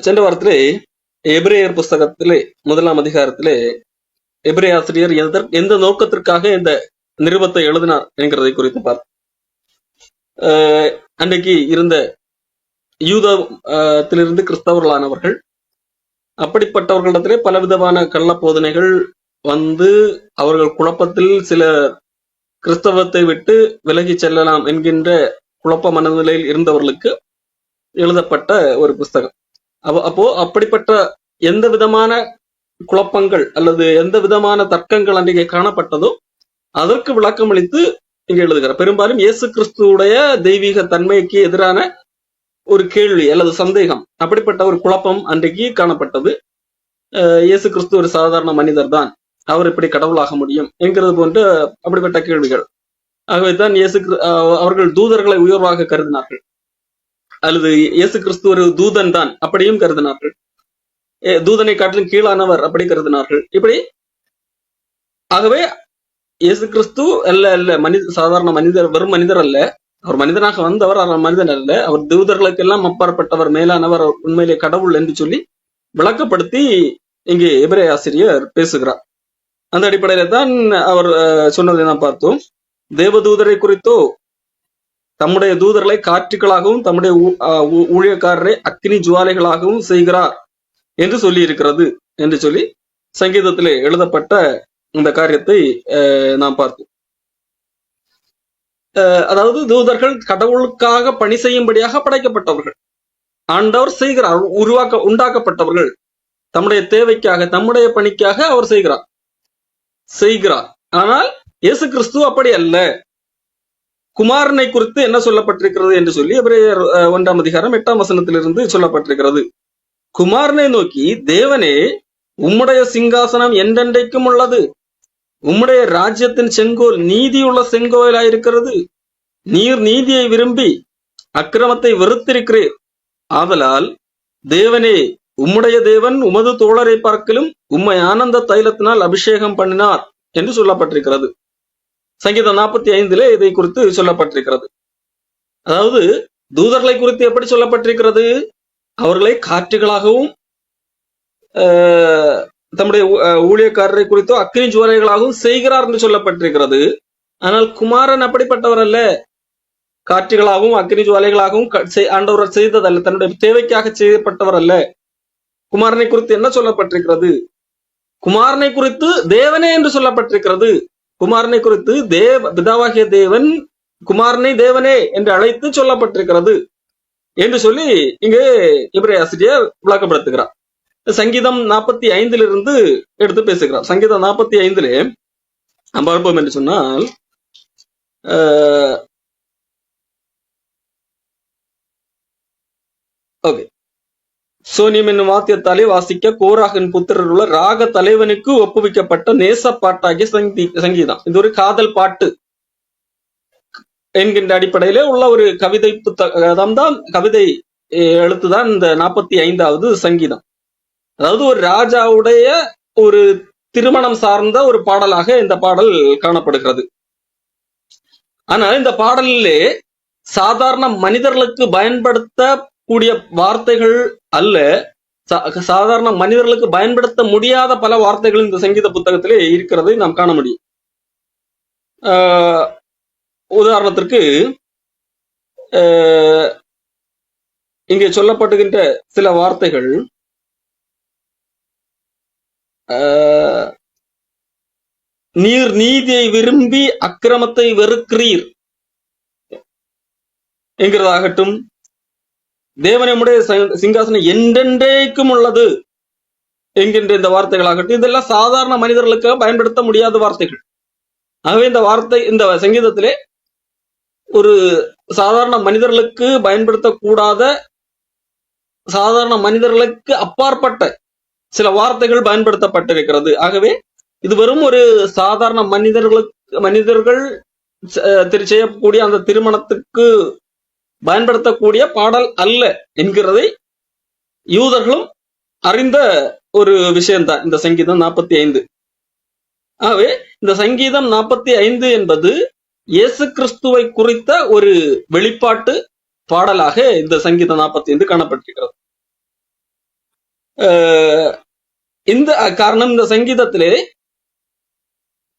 சென்ற வாரத்திலே எபிரேயர் புஸ்தகத்திலே 1ஆம் அதிகாரத்திலே எபிரேய ஆசிரியர் எந்த நோக்கத்திற்காக இந்த நிருபத்தை எழுதினார் என்கிறதை குறித்து பார்த்தோம். அன்றைக்கு இருந்த யூதத்திலிருந்து கிறிஸ்தவர்களானவர்கள், அப்படிப்பட்டவர்களிடத்திலே பலவிதமான கள்ள போதனைகள் வந்து அவர்கள் குழப்பத்தில் சில கிறிஸ்தவத்தை விட்டு விலகி செல்லலாம் என்கின்ற குழப்ப மனநிலையில் இருந்தவர்களுக்கு எழுதப்பட்ட ஒரு புஸ்தகம். அப்போ அப்படிப்பட்ட எந்த விதமான குழப்பங்கள் அல்லது எந்த விதமான தர்க்கங்கள் அன்றைக்கு காணப்பட்டதோ அதற்கு விளக்கம் அளித்து இங்க எழுதுகிறார். பெரும்பாலும் இயேசு கிறிஸ்துவுடைய தெய்வீக தன்மைக்கு எதிரான ஒரு கேள்வி அல்லது சந்தேகம், அப்படிப்பட்ட ஒரு குழப்பம் அன்றைக்கு காணப்பட்டது. இயேசு கிறிஸ்து ஒரு சாதாரண மனிதர் தான், அவர் இப்படி கடவுளாக முடியும் என்கிறது போன்ற அப்படிப்பட்ட கேள்விகள். ஆகவேதான் அவர்கள் தூதர்களை உயர்வாக கருதினார்கள், அல்லது இயேசு கிறிஸ்து ஒரு தூதன் தான் அப்படியும் கருதினார்கள், தூதனை காட்டிலும் கீழானவர் அப்படி கருதினார்கள். இப்படி ஆகவே இயேசு கிறிஸ்து சாதாரண மனிதர், வெறும் மனிதர் அல்ல, அவர் மனிதனாக வந்தவர், அவர் மனிதன் அல்ல, அவர் தூதர்களுக்கெல்லாம் அப்பாற்பட்டவர், மேலானவர், உண்மையிலே கடவுள் என்று சொல்லி விளக்கப்படுத்தி இங்கே எபிரேய ஆசிரியர் பேசுகிறார். அந்த அடிப்படையில தான் அவர் சொன்னதை நாம் பார்த்தோம். தேவதூதரை குறித்தோ தம்முடைய தூதர்களை காற்றுகளாகவும் தம்முடைய ஊழியக்காரரை அக்னி ஜுவாலைகளாகவும் செய்கிறார் என்று சொல்லி இருக்கிறது என்று சொல்லி சங்கீதத்திலே எழுதப்பட்ட இந்த காரியத்தை நாம் பார்த்தோம். அதாவது தூதர்கள் கடவுளுக்காக பணி செய்யும்படியாக படைக்கப்பட்டவர்கள், ஆண்டவர் செய்கிறார், உண்டாக்கப்பட்டவர்கள், தம்முடைய தேவைக்காக தம்முடைய பணிக்காக அவர் செய்கிறார். ஆனால் இயேசு கிறிஸ்து அப்படி அல்ல. குமாரனை குறித்து என்ன சொல்லப்பட்டிருக்கிறது என்று சொல்லி எபிரேயர் 1ஆம் அதிகாரம் 8ஆம் வசனத்திலிருந்து சொல்லப்பட்டிருக்கிறது. குமாரனை நோக்கி, தேவனே, உம்முடைய சிங்காசனம் என்றென்றைக்கும் உள்ளது, உம்முடைய ராஜ்யத்தின் செங்கோல் நீதியுள்ள செங்கோலாயிருக்கிறது, நீர் நீதியை விரும்பி அக்கிரமத்தை வெறுத்திருக்கிறீர், ஆதலால் தேவனே, உம்முடைய தேவன் உமது தோழரை பார்க்கிலும் உம்மை ஆனந்த தைலத்தினால் அபிஷேகம் பண்ணினார் என்று சொல்லப்பட்டிருக்கிறது. சங்கீதம் 45 இதை குறித்து சொல்லப்பட்டிருக்கிறது. அதாவது தூதர்களை குறித்து எப்படி சொல்லப்பட்டிருக்கிறது? அவர்களை காற்றுகளாகவும் தம்முடைய ஊழியக்காரரை குறித்தோ அக்னி ஜுவாலைகளாகவும் செய்கிறார் என்று சொல்லப்பட்டிருக்கிறது. ஆனால் குமாரன் அப்படிப்பட்டவர் அல்ல, காற்றுகளாகவும் அக்னி ஜுவாலைகளாகவும் ஆண்டவர் செய்ததல்ல, தன்னுடைய தேவைக்காக செய்யப்பட்டவர் அல்ல. குமாரனை குறித்து என்ன சொல்லப்பட்டிருக்கிறது? குமாரனை குறித்து தேவனே என்று சொல்லப்பட்டிருக்கிறது. குமாரனை குறித்து பிதாவாகிய தேவன் குமாரனை தேவனே என்று அழைத்து சொல்லப்பட்டிருக்கிறது என்று சொல்லி இங்கே எபிரேய ஆசிரியர் விளக்கப்படுத்துகிறார். சங்கீதம் 45 எடுத்து பேசுகிறார். சங்கீதம் 45 நாம் பார்ப்போம் என்று சொன்னால், ஓகே, சோனியம் என்னும் வாத்தியத்தாலே வாசிக்க கோராகின் புத்திரர் உள்ள ராக தலைவனுக்கு ஒப்புவிக்கப்பட்ட நேச பாட்டாகிய சங்கீதம். இது ஒரு காதல் பாட்டு என்கின்ற அடிப்படையிலே உள்ள ஒரு கவிதை புத்தகம் தான், கவிதை எழுத்துதான் இந்த 45வது சங்கீதம். அதாவது ஒரு ராஜாவுடைய ஒரு திருமணம் சார்ந்த ஒரு பாடலாக இந்த பாடல் காணப்படுகிறது. ஆனால் இந்த பாடலிலே சாதாரண மனிதர்களுக்கு பயன்படுத்தக்கூடிய வார்த்தைகள் அல்ல, சாதாரண மனிதர்களுக்கு பயன்படுத்த முடியாத பல வார்த்தைகள் இந்த சங்கீத புத்தகத்திலே இருக்கிறதை நாம் காண முடியும். உதாரணத்திற்கு இங்கே சொல்லப்படுகின்ற சில வார்த்தைகள், நீர் நீதியை விரும்பி அக்கிரமத்தை வெறுக்கிறீர் என்கிறதாகட்டும், தேவனுடைய சிங்காசனம் என்றென்றைக்கும் உள்ளது என்கின்ற இந்த வார்த்தைகளாகட்டும், இதெல்லாம் சாதாரண மனிதர்களுக்கு பயன்படுத்த முடியாத வார்த்தைகள். ஆகவே இந்த சங்கீதத்திலே ஒரு சாதாரண மனிதர்களுக்கு பயன்படுத்தக்கூடாத, சாதாரண மனிதர்களுக்கு அப்பாற்பட்ட சில வார்த்தைகள் பயன்படுத்தப்பட்டிருக்கிறது. ஆகவே இது வெறும் ஒரு சாதாரண மனிதர்கள் செய்யக்கூடிய அந்த திருமணத்துக்கு பயன்படுத்தக்கூடிய பாடல் அல்ல என்கிறதை யூதர்களும் அறிந்த ஒரு விஷயம்தான் இந்த சங்கீதம் 45. ஆகவே இந்த சங்கீதம் 45 என்பது இயேசு கிறிஸ்துவை குறித்த ஒரு வெளிப்பாட்டு பாடலாக இந்த சங்கீதம் 45 காணப்பட்டிருக்கிறது. இந்த காரணம் இந்த சங்கீதத்திலே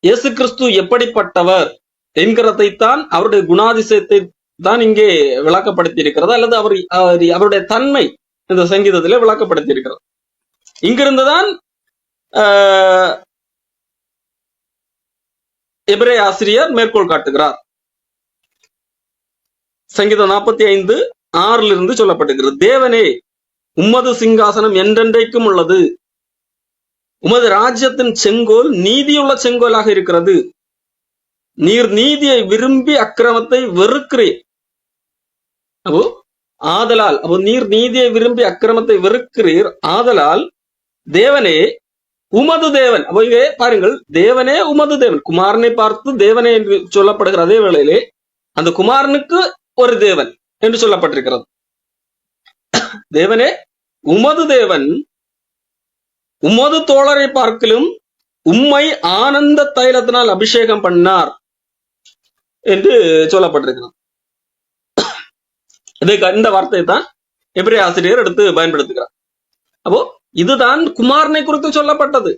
இயேசு கிறிஸ்து எப்படிப்பட்டவர் என்கிறதைத்தான், அவருடைய குணாதிசயத்தை தான் இங்கே விளக்கப்படுத்தி இருக்கிறது, அல்லது அவருடைய தன்மை இந்த சங்கீதத்திலே விளக்கப்படுத்தி இருக்கிறது. இங்கிருந்துதான் எபிரேய ஆசிரியர் மேற்கோள் காட்டுகிறார். சங்கீதம் 45:6 சொல்லப்பட்டிருக்கிறது, தேவனே உமது சிங்காசனம் என்றென்றைக்கும் உள்ளது, உமது ராஜ்யத்தின் செங்கோல் நீதியுள்ள செங்கோலாக இருக்கிறது, நீர் நீதியை விரும்பி அக்கிரமத்தை வெறுக்கிறீர். ஆதலால் நீர் நீதியை விரும்பி அக்கிரமத்தை வெறுக்கிறீர், ஆதலால் தேவனே உமது தேவன். இங்கே பாருங்கள், தேவனே உமது தேவன். குமாரனை பார்த்து தேவனே என்று சொல்லப்படுகிற அதே வேளையிலே அந்த குமாரனுக்கு ஒரு தேவன் என்று சொல்லப்பட்டிருக்கிறது. தேவனே உமது தேவன், உமது தோழரை பார்க்கலும் உம்மை ஆனந்த தைலத்தினால் அபிஷேகம் பண்ணார் என்று சொல்லப்பட்டிருக்கிறது. இந்த வார்த்தையை தான் எபிரேய ஆசிரியர் எடுத்து பயன்படுத்துகிறார். அப்போ இதுதான் குமாரனை குறித்து சொல்லப்பட்டது.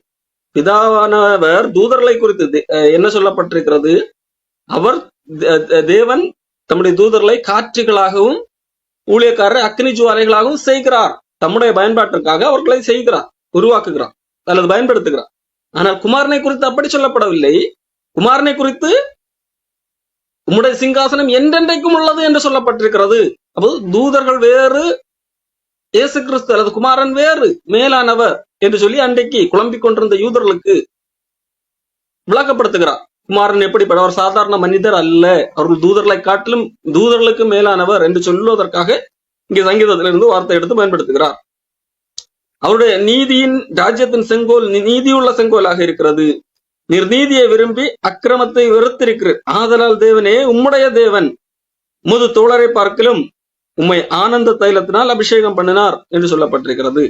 பிதாவானவர் தூதர்களை குறித்து என்ன சொல்லப்பட்டிருக்கிறது? அவர் தேவன் தம்முடைய தூதர்களை காற்றுகளாகவும் ஊழியக்காரரை அக்னி ஜுவாலைகளாகவும் செய்கிறார். தம்முடைய பயன்பாட்டிற்காக அவர்களை செய்கிறார், உருவாக்குகிறார் அல்லது பயன்படுத்துகிறார். ஆனால் குமாரனை குறித்து அப்படி சொல்லப்படவில்லை. குமாரனை குறித்து உம்முடைய சிங்காசனம் என்றென்றைக்கும் உள்ளது என்று சொல்லப்பட்டிருக்கிறது. அப்போ தூதர்கள் வேறு, இயேசு கிறிஸ்து அல்லது குமாரன் வேறு, மேலானவர் என்று சொல்லி அன்றைக்கு குழம்பிக் கொண்டிருந்த யூதர்களுக்கு விளக்கப்படுத்துகிறார். குமாரன் எப்படிப்பட்டவர்? சாதாரண மனிதர் அல்ல, அவர்கள் தூதர்களை காட்டிலும் தூதர்களுக்கு மேலானவர் என்று சொல்லுவதற்காக இங்கே சங்கீதத்திலிருந்து வார்த்தை எடுத்து பயன்படுத்துகிறார். அவருடைய நீதியின் ராஜ்யத்தின் செங்கோல் நீதியுள்ள செங்கோலாக இருக்கிறது, நீர் நீதியை விரும்பி அக்கிரமத்தை வெறுத்திருக்கிறீர், ஆதலால் தேவனே உம்முடைய தேவன் உமது தோழரை பார்க்கலும் உம்மை ஆனந்த தைலத்தினால் அபிஷேகம் பண்ணினார் என்று சொல்லப்பட்டிருக்கிறது.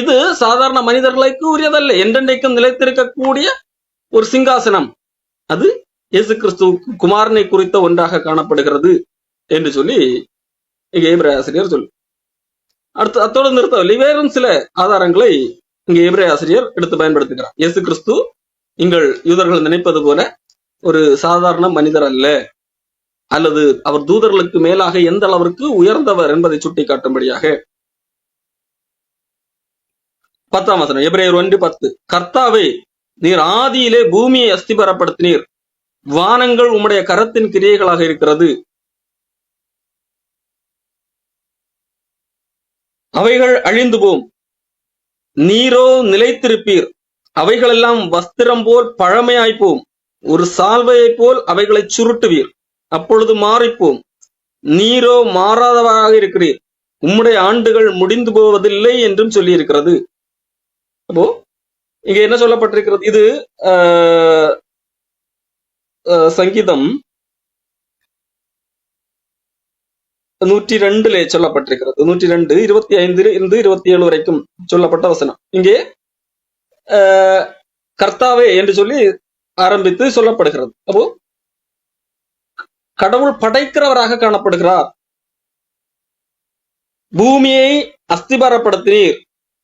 இது சாதாரண மனிதர்களுக்கு உரியதல்ல, என்றென்றைக்கும் நிலைத்திருக்கக்கூடிய ஒரு சிங்காசனம். அது இயேசு கிறிஸ்து குமாரனை குறித்த ஒன்றாக காணப்படுகிறது என்று சொல்லி இங்கே எபிரேய ஆசிரியர் சொல்லு. அடுத்து அத்தோடு நிறுத்தவில்லை, வேறும் சில ஆதாரங்களை இங்கே எபிரேய ஆசிரியர் எடுத்து பயன்படுத்துகிறார். இயேசு கிறிஸ்து நீங்கள் யூதர்கள் நினைப்பது போல ஒரு சாதாரண மனிதர் அல்ல, அல்லது அவர் தூதர்களுக்கு மேலாக எந்த அளவிற்கு உயர்ந்தவர் என்பதை சுட்டி காட்டும்படியாக 10ஆம் வசனம், எபிரேயர் 1:10, கர்த்தாவே நீர் ஆதியிலே பூமியை அஸ்திபரப்படுத்தினீர், வானங்கள் உம்முடைய கரத்தின் கிரியைகளாக இருக்கிறது, அவைகள் அழிந்து போம், நீரோ நிலைத்திருப்பீர், அவைகளெல்லாம் வஸ்திரம் போல் பழமையாய்ப்போம், ஒரு சால்வையை போல் அவைகளை சுருட்டுவீர், அப்பொழுது மாறிப்போம், நீரோ மாறாதவராக இருக்கிறீர், உம்முடைய ஆண்டுகள் முடிந்து போவதில்லை என்றும் சொல்லி இருக்கிறது. அப்போ இங்க என்ன சொல்லப்பட்டிருக்கிறது? இது சங்கீதம் 102 சொல்லப்பட்டிருக்கிறது. 102 25-27 வரைக்கும் சொல்லப்பட்ட வசனம். இங்கே கர்த்தாவே என்று சொல்லி ஆரம்பித்து சொல்லப்படுகிறது. அப்போ கடவுள் படைக்கிறவராக காணப்படுகிறார். பூமியை அஸ்திபாரப்படுத்தினீர்,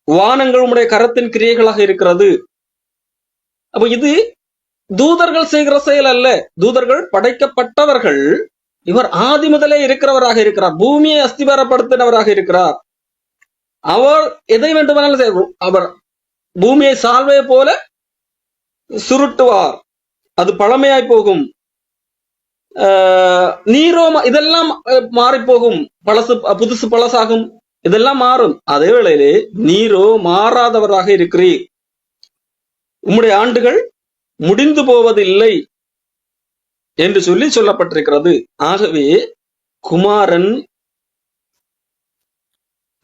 வானங்கள் உம்முடைய கரத்தின் கிரியைகளாக இருக்கிறது. அப்போ இது தூதர்கள் செய்கிற செயல் அல்ல, தூதர்கள் படைக்கப்பட்டவர்கள். இவர் ஆதி முதலே இருக்கிறவராக இருக்கிறார், பூமியை அஸ்திபாரப்படுத்தினவராக இருக்கிறார். அவர் எதை வேண்டுமானாலும் செய்வார். அவர் பூமியை சால்வையை போல சுருட்டுவார், அது பழமையாய் போகும். நீரோ இதெல்லாம் மாறி போகும், பழசு புதுசு பழசாகும், இதெல்லாம் மாறும். அதே வேளையிலே நீரோ மாறாதவராக இருக்கிறீர், உம்முடைய ஆண்டுகள் முடிந்து போவதில்லை என்று சொல்லி சொல்லப்பட்டிருக்கிறது. ஆகவே குமாரன்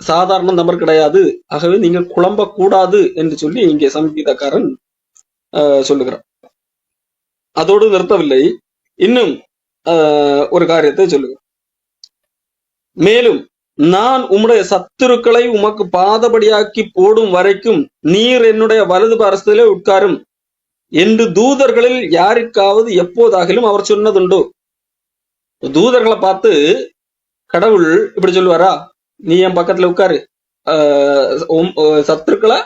சாதாரண நபர் கிடையாது. ஆகவே நீங்கள் குழம்ப கூடாது என்று சொல்லி இங்கே சங்கீதக்காரன் சொல்லுகிறார். அதோடு நிறுத்தவில்லை, இன்னும் ஒரு காரியத்தை சொல்லுகிறார். மேலும் நான் உம்முடைய சத்துருக்களை உமக்கு பாதபடியாக்கி போடும் வரைக்கும் நீர் என்னுடைய வலது பாரசத்திலே உட்காரும் என்று தூதர்களில் யாருக்காவது எப்போதாகிலும் அவர் சொன்னதுண்டோ? தூதர்களை பார்த்து கடவுள் இப்படி சொல்லுவாரா, நீ என் பக்கத்துல உட்காரு, சத்துருக்களை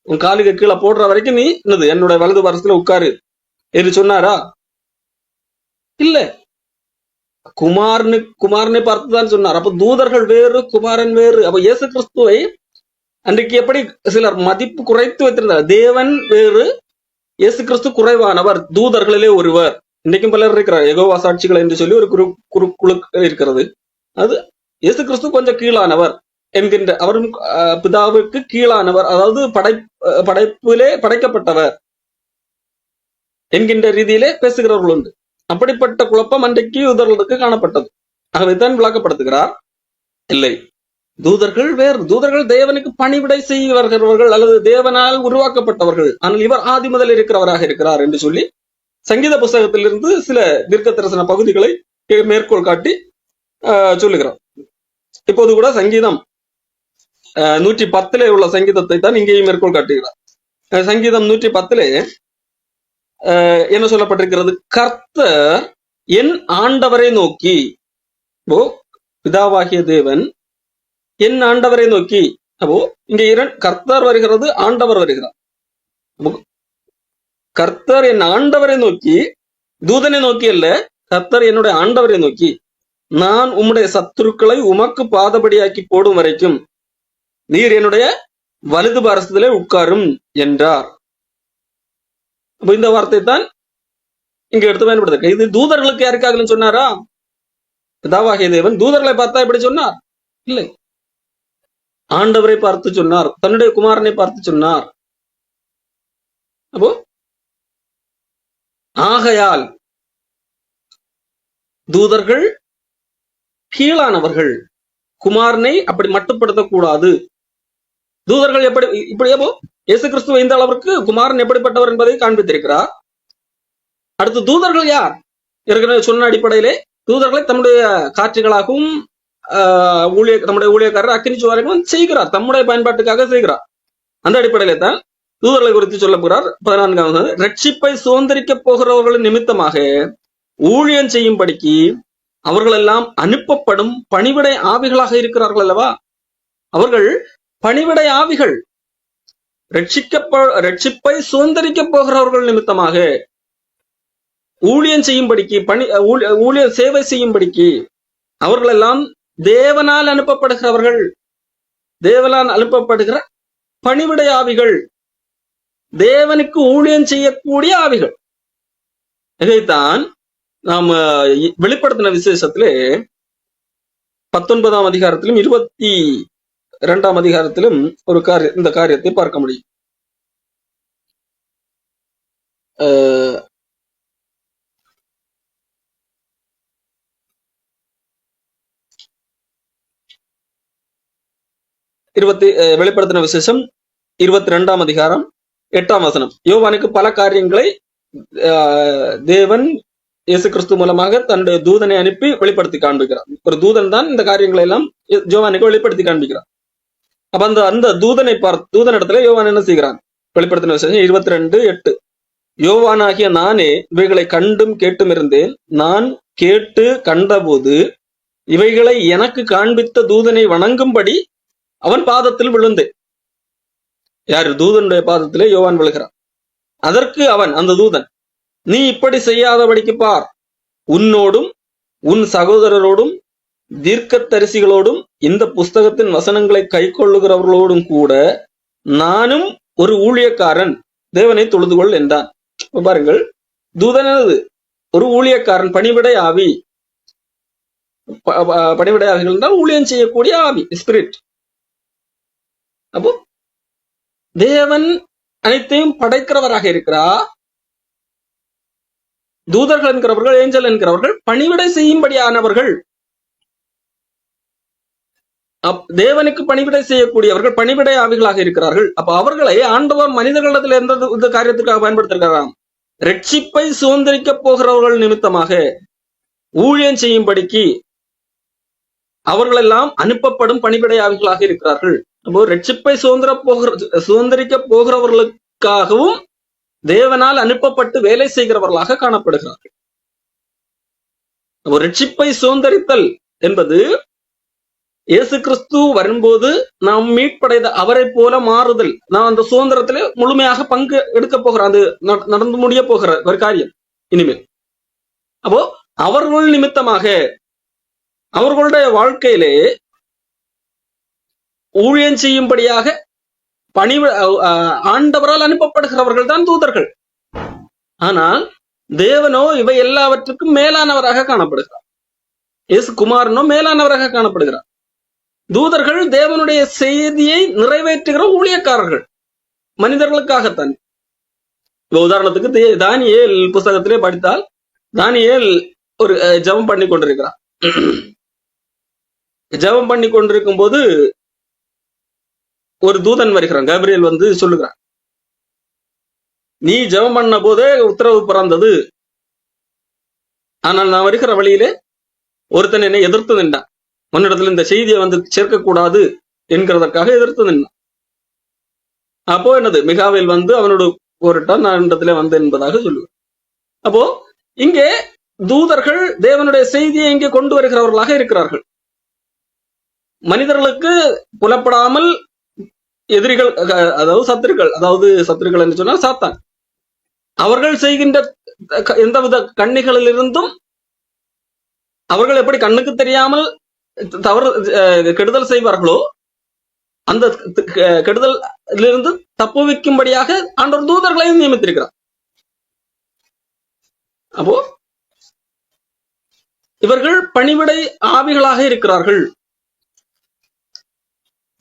உன் காலுக்கு கீழே போடுற வரைக்கும் நீ என்னுடைய வலது பாரசத்துல உட்காரு என்று சொன்னாரா? இல்ல, குமாரனை பார்த்துதான் சொன்னார். அப்ப தூதர்கள் வேறு, குமாரன் வேறு. அப்ப இயேசு கிறிஸ்துவை அன்றைக்கு எப்படி சிலர் மதிப்பு குறைத்து வைத்திருந்தார். தேவன் வேறு, இயேசு கிறிஸ்து குறைவானவர், தூதர்களிலே ஒருவர். இன்னைக்கும் பலர் இருக்கிறார், யெகோவா சாட்சிகள் என்று சொல்லி ஒரு குழு இருக்கிறது. அது இயேசு கிறிஸ்து கொஞ்சம் கீழானவர் என்கின்ற, அவரும் பிதாவுக்கு கீழானவர், அதாவது படைப்பிலே படைக்கப்பட்டவர் என்கின்ற ரீதியிலே பேசுகிறவர்கள் உண்டு. அப்படிப்பட்ட குழப்பம் அன்றைக்கு யூதர்களுக்கு காணப்பட்டது. ஆகவேதான் விளக்கப்படுத்துகிறார், இல்லை, தூதர்கள் வேறு. தூதர்கள் தேவனுக்கு பணிவிடை செய்ய வருகிறவர்கள் அல்லது தேவனால் உருவாக்கப்பட்டவர்கள். ஆனால் இவர் ஆதி முதல் இருக்கிறவராக இருக்கிறார் என்று சொல்லி சங்கீத புஸ்தகத்திலிருந்து சில தீர்க்க தரிசன பகுதிகளை மேற்கோள் காட்டி சொல்லுகிறார். இப்போது கூட சங்கீதம் 110 உள்ள சங்கீதத்தை தான் இங்கேயும் மேற்கோள் காட்டுகிறார். சங்கீதம் 110 என்ன சொல்லப்பட்டிருக்கிறது? கர்த்தர் என் ஆண்டவரை நோக்கி, பிதாவாகிய தேவன் என் ஆண்டவரை நோக்கி. அப்போ இங்க கர்த்தர் வருகிறது, ஆண்டவர் வருகிறார். கர்த்தர் என் ஆண்டவரை நோக்கி, தூதனை நோக்கி அல்ல, கர்த்தர் என்னுடைய ஆண்டவரை நோக்கி, நான் உம்முடைய சத்துருக்களை உமக்கு பாதபடியாக்கி போடும் வரைக்கும் நீர் என்னுடைய வலது பாரசத்திலே உட்காரும் என்றார். அப்ப இந்த வார்த்தை தான் இங்க எடுத்து பயன்படுத்த. இது தூதர்களுக்கு யாருக்காக சொன்னாரா? பிதாவாகிய தேவன் தூதர்களை பார்த்தா எப்படி சொன்னார்? இல்லை, ஆண்டவரை பார்த்து சொன்னார், தன்னுடைய குமாரனை பார்த்து சொன்னார். அப்போ ஆகையால் தூதர்கள் கீழானவர்கள், குமாரனை அப்படி மட்டுப்படுத்தக்கூடாது. தூதர்கள் இப்படியோ இயேசு கிறிஸ்துவ இந்த அளவிற்கு குமாரன் எப்படிப்பட்டவர் என்பதை காண்பித்திருக்கிறார். அடுத்து தூதர்கள் யார்? ஏற்கனவே சொன்ன அடிப்படையிலே தூதர்களை தம்முடைய காட்சிகளாகவும் நம்முடைய ஊழியக்காரர் அக்கினி சுவாரிகளும் செய்கிறார், தம்முடைய பயன்பாட்டுக்காக செய்கிறார். அந்த அடிப்படையில தான் தூதர்களை குறித்து சொல்ல போகிறார். 14வது, ரட்சிப்பை சுதந்திரிக்க போகிறவர்களின் நிமித்தமாக ஊழியம் செய்யும்படிக்கு அவர்கள் எல்லாம் அனுப்பப்படும் பணிவிடை ஆவிகளாக இருக்கிறார்கள் அல்லவா? அவர்கள் பணிவிடை ஆவிகள். ரட்சிப்பை சுதந்திரிக்க போகிறவர்கள் நிமித்தமாக ஊழியம் செய்யும்படிக்கு, ஊழிய சேவை செய்யும்படிக்கு அவர்கள் எல்லாம் தேவனால் அனுப்பப்படுகிறவர்கள், தேவனால் அனுப்பப்படுகிற பணிவிடை ஆவிகள், தேவனுக்கு ஊழியம் செய்யக்கூடிய ஆவிகள். இதைத்தான் நாம் வெளிப்படுத்தின விசேஷத்திலே 19ஆம் அதிகாரத்திலும் 22ஆம் அதிகாரத்திலும் ஒரு இந்த காரியத்தை பார்க்க முடியும். வெளிப்படுத்தின விசேஷம் 22ஆம் அதிகாரம் 8ஆம் வசனம். யோவானுக்கு பல காரியங்களை தேவன் இயேசு கிறிஸ்து மூலமாக தன்னுடைய தூதனை அனுப்பி வெளிப்படுத்தி காண்பிக்கிறார். ஒரு தூதன் தான் இந்த காரியங்களை எல்லாம் யோவானுக்கு வெளிப்படுத்தி காண்பிக்கிறார். அப்ப அந்த தூதனை தூதன் இடத்துல யோவான் என்ன செய்கிறான்? வெளிப்படுத்தின விசேஷம் 22:8, யோவானாகிய நானே இவைகளை கண்டும் கேட்டும் இருந்தேன். நான் கேட்டு கண்டபோது இவைகளை எனக்கு காண்பித்த தூதனை வணங்கும்படி அவன் பாதத்தில் விழுந்தேன். யாரு? தூதனுடைய பாதத்திலே யோவான் விழுகிறான். அதற்கு அவன், அந்த தூதன், நீ இப்படி செய்யாதபடிக்கு பார், உன்னோடும் உன் சகோதரரோடும் தீர்க்கதரிசிகளோடும் இந்த புஸ்தகத்தின் வசனங்களை கை கொள்ளுகிறவர்களோடும் கூட நானும் ஒரு ஊழியக்காரன், தேவனை தொழுது கொள் என்றான். பாருங்கள், தூதனது ஒரு ஊழியக்காரன், பணிவிடை ஆவி. பணிவிடை ஆவிகள் என்றால் ஊழியம் செய்யக்கூடிய ஆவி, ஸ்பிரிட். அப்போ தேவன் அனைத்தையும் படைக்கிறவராக இருக்கிறார். தூதர்கள் என்கிறவர்கள், ஏஞ்சல் என்கிறவர்கள் பணிவிடை செய்யும்படியானவர்கள். தேவனுக்கு பணிவிடை செய்யக்கூடியவர்கள் பணிவிடை ஆவிகளாக இருக்கிறார்கள். அப்ப அவர்களை ஆண்டவர் மனிதர்களிடத்தில் எந்த காரியத்திற்காக பயன்படுத்திருக்கிறாராம்? ரட்சிப்பை சுதந்திரிக்க போகிறவர்கள் நிமித்தமாக ஊழியம் செய்யும்படிக்கு அவர்கள் எல்லாம் அனுப்பப்படும் பணிவிடை ஆவிகளாக இருக்கிறார்கள். அப்போ ரட்சிப்பை சுதந்திரிக்க போகிறவர்களுக்காகவும் தேவனால் அனுப்பப்பட்டு வேலை செய்கிறவர்களாக காணப்படுகிறார்கள். அப்போ ரட்சிப்பை சுதந்திரித்தல் என்பது இயேசு கிறிஸ்து வரும்போது நாம் மீட்படைந்த அவரை போல மாறுதல், நாம் அந்த சுதந்திரத்திலே முழுமையாக பங்கு எடுக்க போகிறோம். அது நடந்து முடிய போகிற ஒரு காரியம் இனிமேல். அப்போ அவர்கள் நிமித்தமாக அவர்களுடைய வாழ்க்கையிலே ஊழியம் செய்யும்படியாக பணி ஆண்டவரால் அனுப்பப்படுகிறவர்கள் தான் தூதர்கள். ஆனால் தேவனோ இவை எல்லாவற்றுக்கும் மேலானவராக காணப்படுகிறார். இயேசு குமாரனோ மேலானவராக காணப்படுகிறார். தூதர்கள் தேவனுடைய செய்தியை நிறைவேற்றுகிற ஊழியக்காரர்கள், மனிதர்களுக்காகத்தான். உதாரணத்துக்கு தானியேல் புஸ்தகத்திலே படித்தால், தானியேல் ஒரு ஜெபம் பண்ணி கொண்டிருக்கிறார். ஜெபம் பண்ணி கொண்டிருக்கும் போது ஒரு தூதன் வருகிறான். கபிரியேல் வந்து சொல்லுகிறான், நீ ஜெபம் பண்ண போதே உத்தரவு பிறந்தது, ஆனால் நான் வருகிற வழியிலே ஒருத்தன் என்னை எதிர்த்து நின்றான். உன்னிடத்துல இந்த செய்தியை வந்து சேர்க்கக்கூடாது என்கிறதற்காக எதிர்த்து நின்றான். அப்போ என்னது, மிகாவேல் வந்து அவனோட போரிட்டான், நான் இடத்துல வந்தேன் என்பதாக சொல்லுவேன். அப்போ இங்கே தூதர்கள் தேவனுடைய செய்தியை இங்கே கொண்டு வருகிறவர்களாக இருக்கிறார்கள். மனிதர்களுக்கு புலப்படாமல் எதிரிகள், அதாவது சத்துருக்கள் என்று சொன்னால் சாத்தான், அவர்கள் செய்கின்ற எந்தவித கண்ணிகளிலிருந்தும் அவர்கள் எப்படி கண்ணுக்கு தெரியாமல் தவறு கெடுதல் செய்வார்களோ அந்த கெடுதலிருந்து தப்புவிக்கும்படியாக ஆண்டவர் தூதர்களையும் நியமித்திருக்கிறார். அப்போ இவர்கள் பணிவிடை ஆவிகளாக இருக்கிறார்கள்.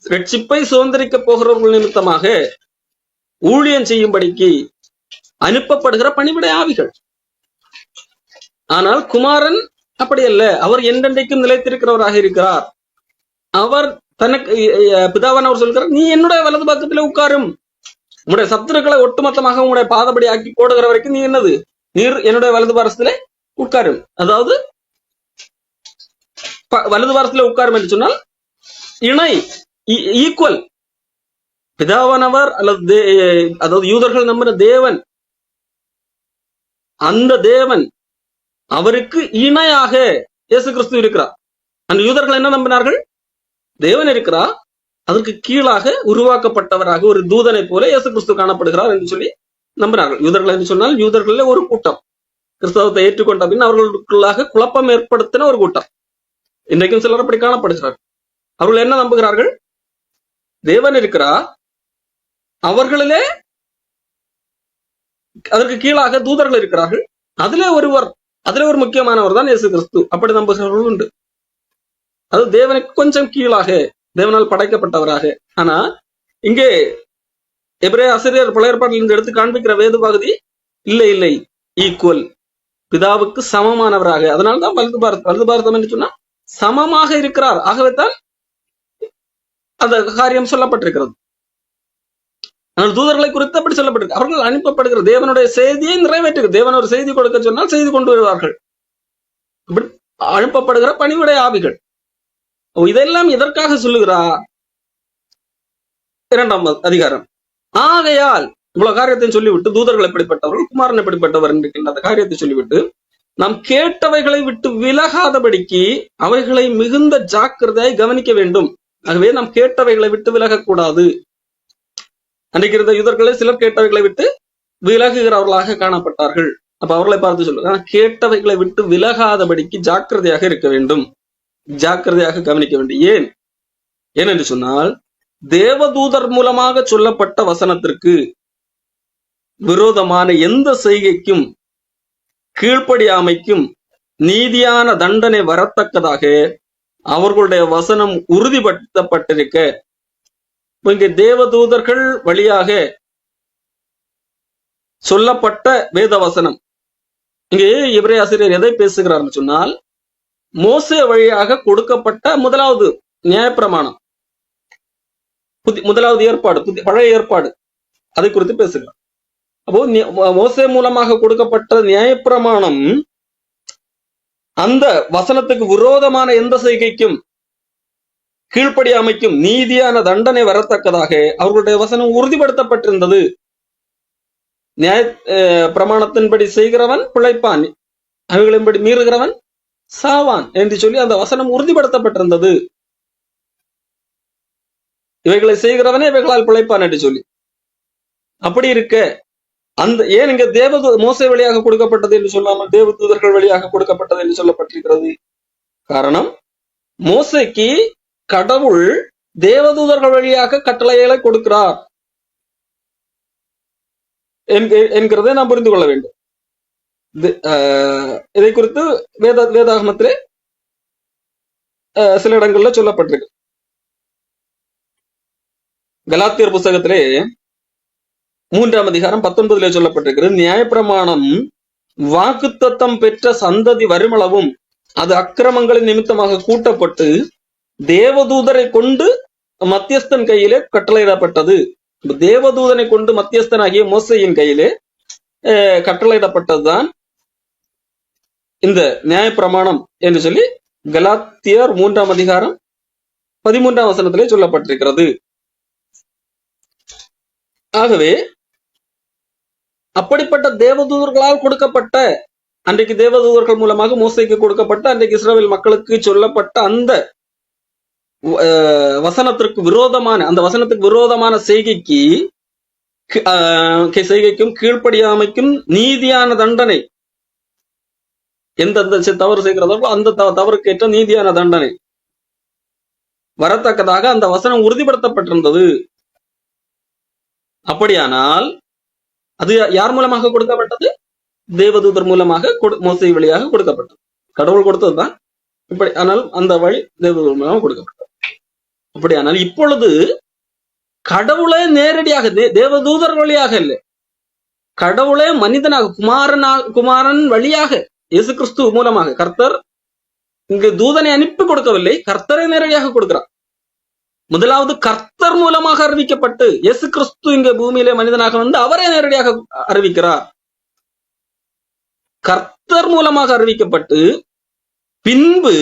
ரட்சிப்பை சுதந்திரிக்க போகிறவர்கள் நிமித்தமாக ஊழியம் செய்யும்படிக்கு அனுப்பப்படுகிற பணிவிடை ஆவிகள். ஆனால் குமாரன் அப்படி அல்ல. அவர் என்றென்றைக்கும் நிலைத்திருக்கிறவராக இருக்கிறார். அவர் தனக்கு பிதாவான் அவர் சொல்கிறார், நீ என்னுடைய வலது பக்கத்தில் உட்காரும், உங்களுடைய சத்துருக்களை ஒட்டுமொத்தமாக உங்களுடைய பாதபடி ஆக்கி போடுகிற வரைக்கும் நீ என்னது, நீர் என்னுடைய வலது பாரசத்திலே உட்காரும். அதாவது வலது பாரசத்திலே உட்காரும் என்று சொன்னால் இணை, ஈக்குவல். பிதாவானவர் அல்லது அதாவது யூதர்கள் நம்பின தேவன், அந்த தேவன் அவருக்கு இணையாக இயேசு கிறிஸ்து இருக்கிறார். அந்த யூதர்கள் என்ன நம்பினார்கள், தேவன் இருக்கிறார், அதற்கு கீழாக உருவாக்கப்பட்டவராக ஒரு தூதனை போல இயேசு கிறிஸ்து காணப்படுகிறார் என்று சொல்லி நம்பினார்கள். யூதர்கள் என்று சொன்னால் யூதர்களில் ஒரு கூட்டம் கிறிஸ்தவத்தை ஏற்றுக்கொண்ட பின் அவர்களுக்குள்ளாக குழப்பம் ஏற்படுத்தின ஒரு கூட்டம். இன்றைக்கும் சிலர் அப்படி காணப்படுகிறார். அவர்கள் என்ன நம்புகிறார்கள், தேவன் இருக்கிறார், அவர்களிலே அதற்கு கீழாக தூதர்கள் இருக்கிறார்கள், அதிலே ஒரு முக்கியமானவர் தான் இயேசு கிறிஸ்து. அப்படி நம்புகிறவர்கள் உண்டு. அது தேவனுக்கு கொஞ்சம் கீழாக, தேவனால் படைக்கப்பட்டவராக. ஆனா இங்கே எபிரேய ஆசிரியர் பழைய ஏற்பாட்டில் இருந்து எடுத்து காண்பிக்கிற வேத பகுதி இல்லை, ஈக்குவல், பிதாவுக்கு சமமானவராக. அதனால்தான் வலது பாரதம் என்று சொன்னா சமமாக இருக்கிறார். ஆகவே தான் அந்த காரியம் சொல்லப்பட்டிருக்கிறது. ஆனால் தூதர்களை குறித்து அப்படி சொல்லப்பட்டிருக்கு. அவர்கள் அனுப்பப்படுகிற தேவனுடைய செய்தியை நிறைவேற்றுகிறது. தேவன் ஒரு செய்தி கொடுக்க சொன்னால் செய்தி கொண்டு வருவார்கள். அனுப்பப்படுகிற பணிவிடை ஆவிகள். இதெல்லாம் எதற்காக சொல்லுகிறார்? 2ஆம் அதிகாரம். ஆகையால் இவ்வளவு காரியத்தை சொல்லிவிட்டு, தூதர்கள் எப்படிப்பட்டவர்கள், குமாரன் எப்படிப்பட்டவர் என்கின்ற அந்த காரியத்தை சொல்லிவிட்டு, நாம் கேட்டவைகளை விட்டு விலகாதபடிக்கு அவைகளை மிகுந்த ஜாக்கிரதையாய் கவனிக்க வேண்டும். ஆகவே நாம் கேட்டவைகளை விட்டு விலகக்கூடாது. அன்றைக்கு இருந்த யூதர்களை சிலர் கேட்டவைகளை விட்டு விலகுகிறவர்களாக காணப்பட்டார்கள். அப்ப அவர்களை பார்த்து சொல்லுங்க, கேட்டவைகளை விட்டு விலகாதபடிக்கு ஜாக்கிரதையாக இருக்க வேண்டும், ஜாக்கிரதையாக கவனிக்க வேண்டும். ஏனென்று சொன்னால், தேவதூதர் மூலமாக சொல்லப்பட்ட வசனத்திற்கு விரோதமான எந்த செய்கைக்கும் கீழ்ப்படியாமைக்கும் நீதியான தண்டனை வரத்தக்கதாக அவர்களுடைய வசனம் உறுதிப்படுத்தப்பட்டிருக்க, இங்கே தேவதூதர்கள் வழியாக சொல்லப்பட்ட வேத வசனம், இங்கே எபிரேய ஆசிரியர் எதை பேசுகிறார்னு சொன்னால், மோசே வழியாக கொடுக்கப்பட்ட முதலாவது நியாயப்பிரமாணம், முதலாவது ஏற்பாடு, பழைய ஏற்பாடு, அதை குறித்து பேசுகிறார். அப்போ மோசே மூலமாக கொடுக்கப்பட்ட நியாயப்பிரமாணம் அந்த வசனத்துக்கு விரோதமான எந்த செய்கைக்கும் கீழ்ப்படியாமைக்கும் நீதியான தண்டனை வரத்தக்கதாக அவர்களுடைய வசனம் உறுதிப்படுத்தப்பட்டிருந்தது. நியாய பிரமாணத்தின்படி செய்கிறவன் பிழைப்பான், அவைகளின்படி மீறுகிறவன் சாவான் என்று சொல்லி அந்த வசனம் உறுதிப்படுத்தப்பட்டிருந்தது. இவைகளை செய்கிறவனே இவைகளால் பிழைப்பான் என்று சொல்லி. அப்படி இருக்க அந்த ஏன் இங்க மோசே வழியாக கொடுக்கப்பட்டது என்று சொல்லாமல் தேவதூதர்கள் வழியாக கொடுக்கப்பட்டது என்று சொல்லப்பட்டிருக்கிறது? காரணம், மோசைக்கு கடவுள் தேவதூதர்கள் வழியாக கட்டளைகளை கொடுக்கிறார் என்கிறதை நாம் புரிந்து கொள்ள வேண்டும். இதை குறித்து வேதாகமத்திலே சில இடங்கள்ல சொல்லப்பட்டிருக்கு. கலாத்தியர் புஸ்தகத்திலே 3ஆம் அதிகாரம் 19 சொல்லப்பட்டிருக்கிறது, நியாயப்பிரமாணம் வாக்குத்தத்தம் பெற்ற சந்ததி வருமளவும் அது அக்கிரமங்களின் நிமித்தமாக கூட்டப்பட்டு தேவதூதரை கொண்டு மத்தியஸ்தன் கையிலே கட்டளையிடப்பட்டது. தேவதூதனை கொண்டு மத்தியஸ்தனாகிய மோசையின் கையிலே கட்டளையிடப்பட்டதுதான் இந்த நியாயப்பிரமாணம் என்று சொல்லி கலாத்தியர் 3ஆம் அதிகாரம் 13ஆம் வசனத்திலே சொல்லப்பட்டிருக்கிறது. ஆகவே அப்படிப்பட்ட தேவதூதர்களால் கொடுக்கப்பட்ட, அன்றைக்கு தேவதூதர்கள் மூலமாக மோசைக்கு கொடுக்கப்பட்ட, அன்றைக்கு இஸ்ரவேல் மக்களுக்கு சொல்லப்பட்ட அந்த வசனத்திற்கு விரோதமான, அந்த வசனத்துக்கு விரோதமான செய்கைக்கும் கீழ்ப்படியாமைக்கும் நீதியான தண்டனை, எந்தெந்த தவறு செய்கிறதோ அந்த தவறுக்கேற்ற நீதியான தண்டனை வரத்தக்கதாக அந்த வசனம் உறுதிப்படுத்தப்பட்டிருந்தது. அப்படியானால் அது யார் மூலமாக கொடுக்கப்பட்டது? தேவதூதர் மூலமாக மோசை வழியாக கொடுக்கப்பட்டது. கடவுள் கொடுத்ததுதான் இப்படி, ஆனால் அந்த வழி தேவதூதர் மூலமாக கொடுக்கப்பட்டது. அப்படியானால் இப்பொழுது கடவுளே நேரடியாக, தேவதூதர் வழியாக இல்லை, கடவுளே மனிதனாக குமாரன் வழியாக இயேசு கிறிஸ்து மூலமாக, கர்த்தர் இங்கு தூதனை அனுப்பி கொடுக்கவில்லை, கர்த்தரை நேரடியாக கொடுக்கிறார். முதலாவது கர்த்தர் மூலமாக அறிவிக்கப்பட்டு இயேசு கிறிஸ்து இங்க பூமியிலே மனிதனாக வந்து அவரே நேரடியாக அறிவிக்கிறார். கர்த்தர் மூலமாக அறிவிக்கப்பட்டு பின்பு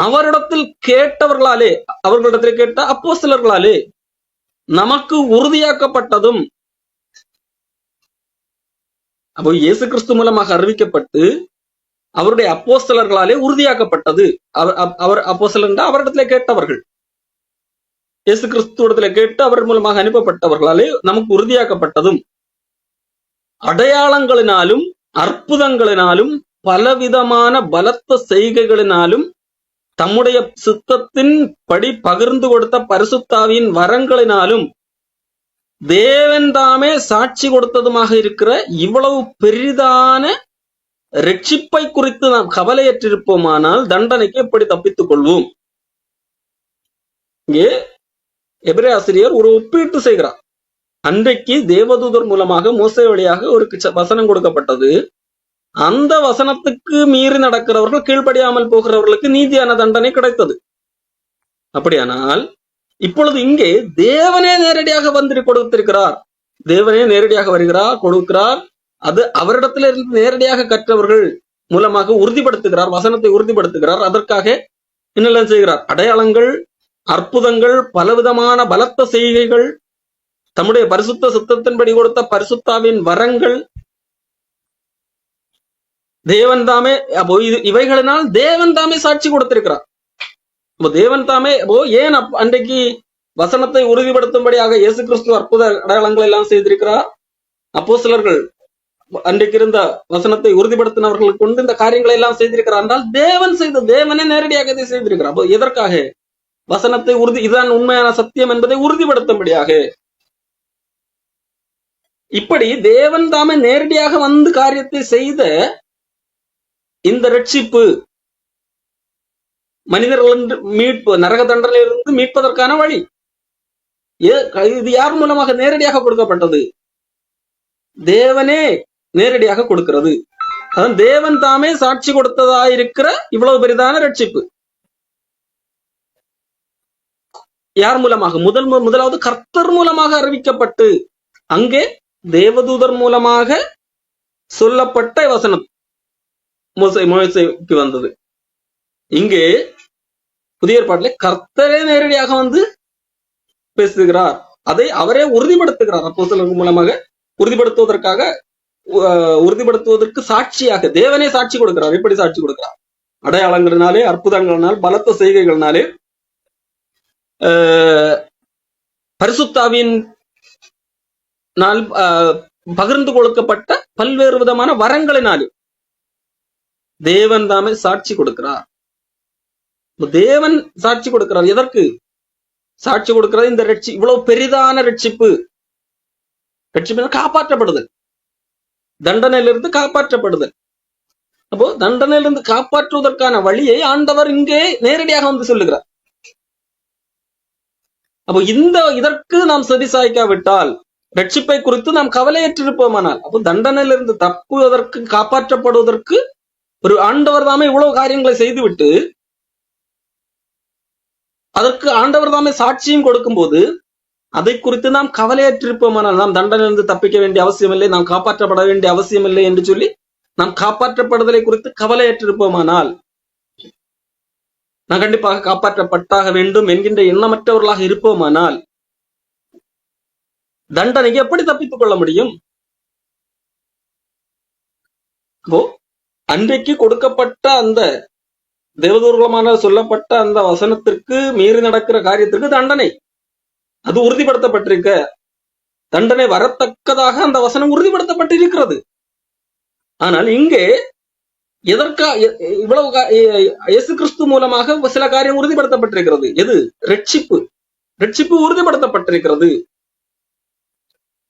அவரிடத்தில் கேட்டவர்களாலே, அவர்களிடத்தில் கேட்ட அப்போஸ்தலர்களாலே நமக்கு உறுதியாக்கப்பட்டதும். அப்போ இயேசு கிறிஸ்து மூலமாக அறிவிக்கப்பட்டு அவருடைய அப்போஸ்தலர்களாலே உறுதியாக்கப்பட்டது. அவர் அப்போஸ்தலர் அவரிடத்திலே கேட்டவர்கள், இயேசு கிறிஸ்துவிடத்துல கேட்டு அவர் மூலமாக அனுப்பப்பட்டவர்களாலே நமக்கு உறுதியாக்கப்பட்டதும், அடையாளங்களினாலும் அற்புதங்களினாலும் பலவிதமான பலத்த செய்கைகளினாலும் தம்முடைய சித்தத்தின் படி பகிர்ந்து கொடுத்த பரிசுத்தாவியின் வரங்களினாலும் தேவன் தாமே சாட்சி கொடுத்ததுமாக இருக்கிற இவ்வளவு பெரிதான ரட்சிப்பை குறித்து நாம் கவலையற்றிருப்போமானால் தண்டனைக்கு எப்படி தப்பித்துக் கொள்வோம்? இங்கே எபிரேய ஆசிரியர் ஒரு ஒப்பீட்டு செய்கிறார். அன்றைக்கு தேவதூதர் மூலமாக மோசே வழியாக ஒரு வசனம் கொடுக்கப்பட்டது. அந்த வசனத்துக்கு மீறி நடக்கிறவர்கள், கீழ்ப்படியாமல் போகிறவர்களுக்கு நீதியான தண்டனை கிடைத்தது. அப்படியானால் இப்பொழுது இங்கே தேவனே நேரடியாக வந்து கொடுத்திருக்கிறார். தேவனே நேரடியாக வருகிறார், கொடுக்கிறார். அது அவரிடத்திலிருந்து நேரடியாக கற்றவர்கள் மூலமாக உறுதிப்படுத்துகிறார், வசனத்தை உறுதிப்படுத்துகிறார். அதற்காக என்னெல்லாம் செய்கிறார்? அடையாளங்கள், அற்புதங்கள், பலவிதமான பலத்த செய்கைகள், தம்முடைய பரிசுத்த சித்தத்தின்படி கொடுத்த பரிசுத்தாவின் வரங்கள், தேவன் தாமே இவைகளினால் தேவன் தாமே சாட்சி கொடுத்திருக்கிறார். தேவன் தாமே ஏன் அன்றைக்கு வசனத்தை உறுதிப்படுத்தும்படியாக இயேசு கிறிஸ்து அற்புத அடையாளங்கள் எல்லாம் செய்திருக்கிறார். அப்போஸ்தலர்கள் அன்றைக்கு இருந்த வசனத்தை உறுதிப்படுத்தினவர்களுக்கு கொண்டு இந்த காரியங்களை எல்லாம் செய்திருக்கிறார் என்றால் தேவனே நேரடியாக இதை செய்திருக்கிறார். அப்போ எதற்காக? வசனத்தை இதுதான் உண்மையான சத்தியம் என்பதை உறுதிப்படுத்தும்படியாக. இப்படி தேவன் தாமே நேரடியாக வந்து காரியத்தை செய்த இந்த ரட்சிப்பு மனிதர்கள் மீட்பு, நரக தண்டனையிலிருந்து மீட்பதற்கான வழி. இது யார் மூலமாக நேரடியாக கொடுக்கப்பட்டது? தேவனே நேரடியாக கொடுக்கிறது. அதான் தேவன் தாமே சாட்சி கொடுத்ததாயிருக்கிற இவ்வளவு பெரிதான ரட்சிப்பு யார் மூலமாக? முதலாவது கர்த்தர் மூலமாக அறிவிக்கப்பட்டு, அங்கே தேவதூதர் மூலமாக சொல்லப்பட்ட வசனம் மோசேக்கு வந்தது. இங்கே புதிய ஏற்பாட்டிலே கர்த்தரே நேரடியாக வந்து பேசுகிறார். அதை அவரே உறுதிப்படுத்துகிறார். அப்போஸ்தலர்கள் மூலமாக உறுதிப்படுத்துவதற்கு சாட்சியாக தேவனே சாட்சி கொடுக்கிறார். எப்படி சாட்சி கொடுக்கிறார்? அடையாளங்களினாலே, அற்புதங்களினால், பலத்த செய்கைகளினாலே, பரிசுத்தாவின் பகிர்ந்து கொடுக்கப்பட்ட பல்வேறு விதமான வரங்களினாலும் தேவன் தாமே சாட்சி கொடுக்கிறார். தேவன் சாட்சி கொடுக்கிறார். எதற்கு சாட்சி கொடுக்கிறது? இந்த இவ்வளவு பெரிதான ரட்சிப்பு காப்பாற்றப்படுதல், தண்டனையிலிருந்து காப்பாற்றப்படுதல். அப்போ தண்டனையிலிருந்து காப்பாற்றுவதற்கான வழியை ஆண்டவர் இங்கே நேரடியாக வந்து சொல்லுகிறார். அப்போ இதற்கு நாம் செவி சாய்க்காவிட்டால், ரட்சிப்பை குறித்து நாம் கவலையற்றிருப்போமானால், அப்போ தண்டனையிலிருந்து தப்புவதற்கு, காப்பாற்றப்படுவதற்கு ஒரு ஆண்டவர் தாமே இவ்வளவு காரியங்களை செய்துவிட்டு அதற்கு ஆண்டவர் தாமே சாட்சியும் கொடுக்கும் போது அதை குறித்து நாம் கவலையற்றிருப்போமானால், நாம் தண்டனையிலிருந்து தப்பிக்க வேண்டிய அவசியம் இல்லை, நாம் காப்பாற்றப்பட வேண்டிய அவசியம் இல்லை என்று சொல்லி நாம் காப்பாற்றப்படுதலை குறித்து கவலையற்றிருப்போமானால், நாம் கண்டிப்பாக காப்பாற்றப்பட்டாக வேண்டும் என்கின்ற எண்ணமற்றவர்களாக இருப்போமானால் தண்டனைக்கு எப்படி தப்பித்துக் கொள்ள முடியும்? அப்போ அன்றைக்கு கொடுக்கப்பட்ட அந்த தேவதூர்வமான சொல்லப்பட்ட அந்த வசனத்திற்கு மீறி நடக்கிற காரியத்திற்கு தண்டனை அது உறுதிப்படுத்தப்பட்டிருக்க, தண்டனை வரத்தக்கதாக அந்த வசனம் உறுதிப்படுத்தப்பட்டிருக்கிறது. ஆனால் இங்கே இவ்வளவு இயேசு கிறிஸ்து மூலமாக சில காரியம் உறுதிப்படுத்தப்பட்டிருக்கிறது. எது? ரட்சிப்பு உறுதிப்படுத்தப்பட்டிருக்கிறது.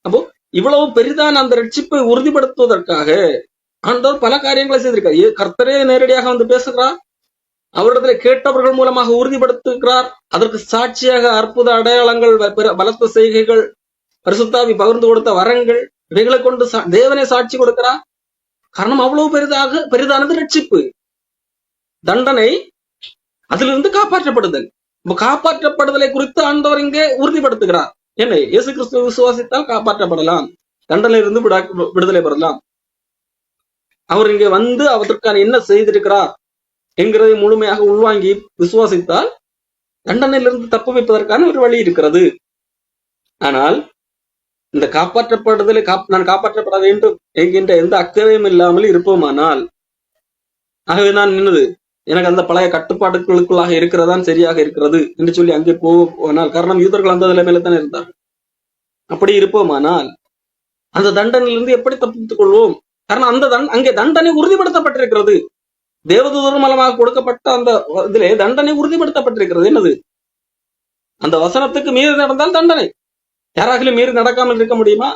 அப்போ இவ்வளவு பெரிதான அந்த ரட்சிப்பை உறுதிப்படுத்துவதற்காக ஆண்டவர் பல காரியங்களை செய்திருக்கார். கர்த்தரே நேரடியாக வந்து பேசுகிறார், அவரிடத்துல கேட்டவர்கள் மூலமாக உறுதிப்படுத்துகிறார். அதற்கு சாட்சியாக அற்புத அடையாளங்கள், பலத்த செய்கைகள், பரிசுத்தாவி பகிர்ந்து கொடுத்த வரங்கள், இவைகளை கொண்டு தேவனே சாட்சி கொடுக்கிறார். காரணம் அவ்வளவு பெரிதானது ரட்சிப்பு. தண்டனை அதிலிருந்து காப்பாற்றப்படுதல். காப்பாற்றப்படுதலை குறித்து ஆண்டவர் இங்கே உறுதிப்படுத்துகிறார். என்ன? இயேசு கிறிஸ்துவை விசுவாசித்தால் காப்பாற்றப்படலாம், தண்டனையிலிருந்து விடுதலை பெறலாம். அவர் இங்கே வந்து அவற்றுக்கான என்ன செய்திருக்கிறார் என்கிறதை முழுமையாக உள்வாங்கி விசுவாசித்தால் தண்டனையிலிருந்து தப்பு வைப்பதற்கான ஒரு வழி இருக்கிறது. ஆனால் இந்த காப்பாற்றப்படுதலை நான் காப்பாற்றப்பட வேண்டும் என்கின்ற எந்த அக்கறையும் இல்லாமல் இருப்போமானால், ஆகவே நான் நின்னது எனக்கு அந்த பழைய கட்டுப்பாடுகளுக்குள்ளாக இருக்கிறதான் சரியாக இருக்கிறது என்று சொல்லி அங்கே போனால், காரணம் யூதர்கள் அந்த நிலைமையில தான் இருந்தார்கள். அப்படி இருப்போமானால் அந்த தண்டனையிலிருந்து எப்படி தப்பித்துக் கொள்வோம்? காரணம் அங்கே தண்டனை உறுதிப்படுத்தப்பட்டிருக்கிறது. தேவதூதர் மூலமாக கொடுக்கப்பட்ட அந்த இதிலே தண்டனை உறுதிப்படுத்தப்பட்டிருக்கிறது. என்னது? அந்த வசனத்துக்கு மீறி நடந்தால் தண்டனை. யாராகிலும் மீறி நடக்காமல் இருக்க முடியுமா?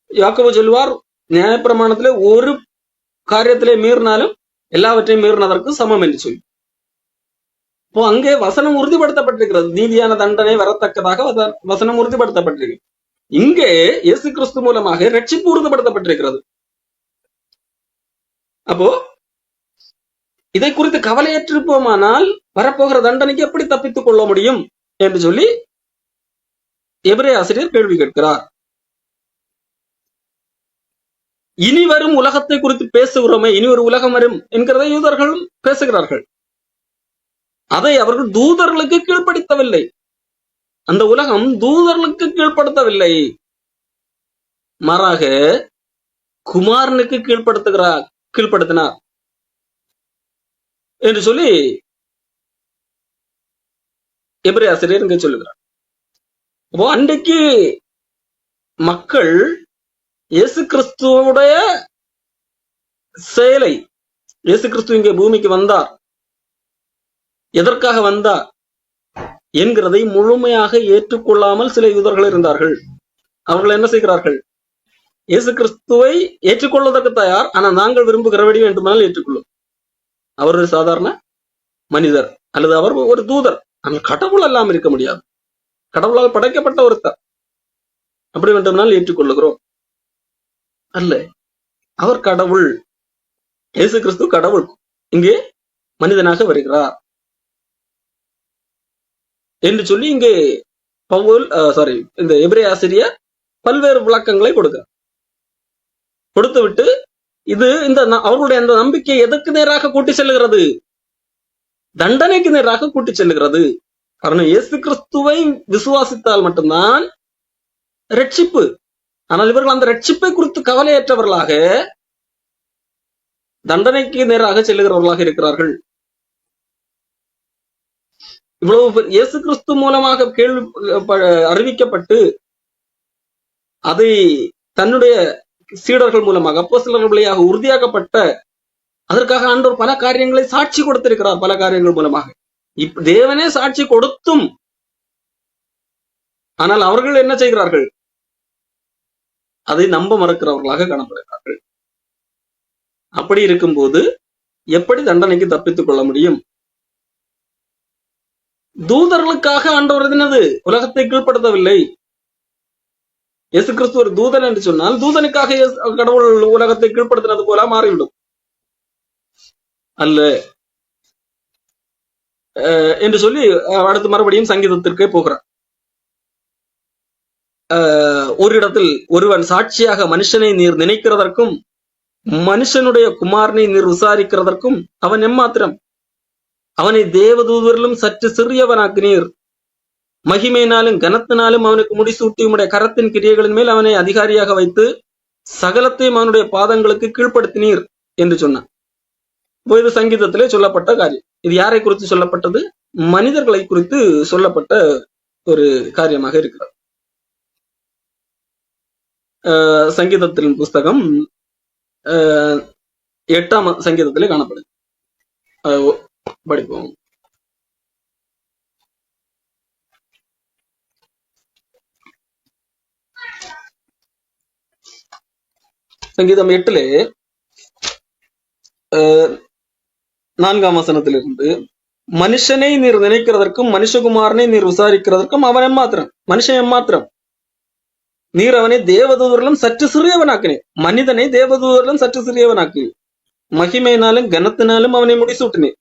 யாக்கோபு சொல்வார், நியாயப்பிரமாணத்திலே ஒரு காரியத்திலே மீறினாலும் எல்லாவற்றையும் மீறினதற்கு சமம் என்று சொல்லி. இப்போ அங்கே வசனம் உறுதிப்படுத்தப்பட்டிருக்கிறது. நீதியான தண்டனை வரத்தக்கதாக வசனம் உறுதிப்படுத்தப்பட்டிருக்கு. இங்கே இயேசு கிறிஸ்து மூலமாக ரட்சிப்பு உறுதிப்படுத்தப்பட்டிருக்கிறது. அப்போ இதை குறித்து கவலையற்றிருப்போமானால் வரப்போகிற தண்டனைக்கு எப்படி தப்பித்துக் கொள்ள முடியும் என்று சொல்லி எபிரேய ஆசிரியர் கேள்வி கேட்கிறார். இனி வரும் உலகத்தை குறித்து பேசுகிறோமே, இனி ஒரு உலகம் வரும் என்கிறதை யூதர்களும் பேசுகிறார்கள். அதை அவர்கள் தூதர்களுக்கு கீழ்ப்படுத்தவில்லை. அந்த உலகம் தூதர்களுக்கு கீழ்ப்படுத்தவில்லை, மாறாக குமாரனுக்கு கீழ்ப்படுத்தினார் என்று சொல்லி எபிரேய ஆசிரியர் இங்கே சொல்லுகிறார். அப்போ அன்றைக்கு மக்கள் இயேசு கிறிஸ்துவோடைய செயலை, இயேசு கிறிஸ்து இங்கே பூமிக்கு வந்தார், எதற்காக வந்தார் என்கிறதை முழுமையாக ஏற்றுக்கொள்ளாமல் சில யூதர்கள் இருந்தார்கள். அவர்கள் என்ன செய்கிறார்கள்? இயேசு கிறிஸ்துவை ஏற்றுக்கொள்வதற்கு தயார், ஆனால் நாங்கள் விரும்புகிறபடி வேண்டுமானால் ஏற்றுக்கொள்ளும். அவர் ஒரு சாதாரண மனிதர் அல்லது அவர் ஒரு தூதர், ஆனால் கடவுள் எல்லாம் இருக்க முடியாது, கடவுளால் படைக்கப்பட்ட ஒருத்தர், அப்படி வேண்டுமானால் ஏற்றுக்கொள்ளுகிறோம். அல்ல, அவர் கடவுள், இயேசு கிறிஸ்து கடவுள் இங்கே மனிதனாக வருகிறார் என்று சொல்லி இங்கே இந்த எபிரேய ஆசிரியர் பல்வேறு விளக்கங்களை கொடுத்துவிட்டு இது அவர்களுடைய அந்த நம்பிக்கை எதற்கு நேராக கூட்டி செல்லுகிறது? தண்டனைக்கு நேராக கூட்டி செல்லுகிறது. காரணம் இயேசு கிறிஸ்துவை விசுவாசித்தால் மட்டும்தான் ரட்சிப்பு. ஆனால் இவர்கள் அந்த ரட்சிப்பை குறித்து கவலையற்றவர்களாக தண்டனைக்கு நேராக செல்லுகிறவர்களாக இருக்கிறார்கள். இவ்வளவு இயேசு கிறிஸ்து மூலமாக அறிவிக்கப்பட்டு அதை தன்னுடைய சீடர்கள் மூலமாக அப்போஸ்தலர்கள் வழியாக உறுதியாக்கப்பட்ட அதற்காக ஆண்டவர் பல காரியங்களை சாட்சி கொடுத்திருக்கிறார். பல காரியங்கள் மூலமாக தேவனே சாட்சி கொடுத்தும் ஆனால் அவர்கள் என்ன செய்கிறார்கள்? அதை நம்ப மறுக்கிறவர்களாக காணப்படுகிறார்கள். அப்படி இருக்கும்போது எப்படி தண்டனைக்கு தப்பித்துக் கொள்ள முடியும்? தூதர்களுக்காக ஆண்டவர் என்னது உலகத்தை கீழ்ப்படுத்தவில்லை. இயேசு கிறிஸ்து ஒரு தூதன் என்று சொன்னால் தூதனுக்காக கடவுள் உலகத்தை கீழ்ப்படுத்தினது போல மாறிவிடும் அல்ல என்று சொல்லி அடுத்து மறுபடியும் சங்கீதத்திற்கே போகிறார். ஒரு இடத்தில் ஒருவன் சாட்சியாக மனுஷனை நீர் நினைக்கிறதற்கும் மனுஷனுடைய குமாரனை நீர் விசாரிக்கிறதற்கும் அவன் எம்மாத்திரம்? அவனை தேவதூதரிலும் சற்று சிறியவனாக்கினீர். மகிமையினாலும் கனத்தினாலும் அவனுக்கு முடிசூட்டி உம்முடைய கரத்தின் கிரியைகளின் மேல் அவனை அதிகாரியாக வைத்து சகலத்தையும் அவனுடைய பாதங்களுக்கு கீழ்ப்படுத்தினீர் என்று சொன்னான். இது சங்கீதத்திலே சொல்லப்பட்ட காரியம். இது யாரை குறித்து சொல்லப்பட்டது? மனிதர்களை குறித்து சொல்லப்பட்ட ஒரு காரியமாக இருக்கிறது. சங்கீதத்தின் புஸ்தகம் 8ஆம் சங்கீதத்திலே காணப்படுது. படிப்போம். சங்கீதம் 8 4ஆம் வசனத்திலிருந்து மனுஷனை நீர் நினைக்கிறதற்கும் மனுஷகுமாரனை நீர் விசாரிக்கிறதற்கும் அவன் எம்மாத்திரம்? மனுஷன் எம்மாத்திரம்? நீர் அவனை தேவதூதரிலும் சற்று சிறியவனாக்கினே. மனிதனை தேவதூதரிலும் சற்று சிறியவனாக்கி மகிமையினாலும் கனத்தினாலும் அவனை முடிசூட்டினேன்.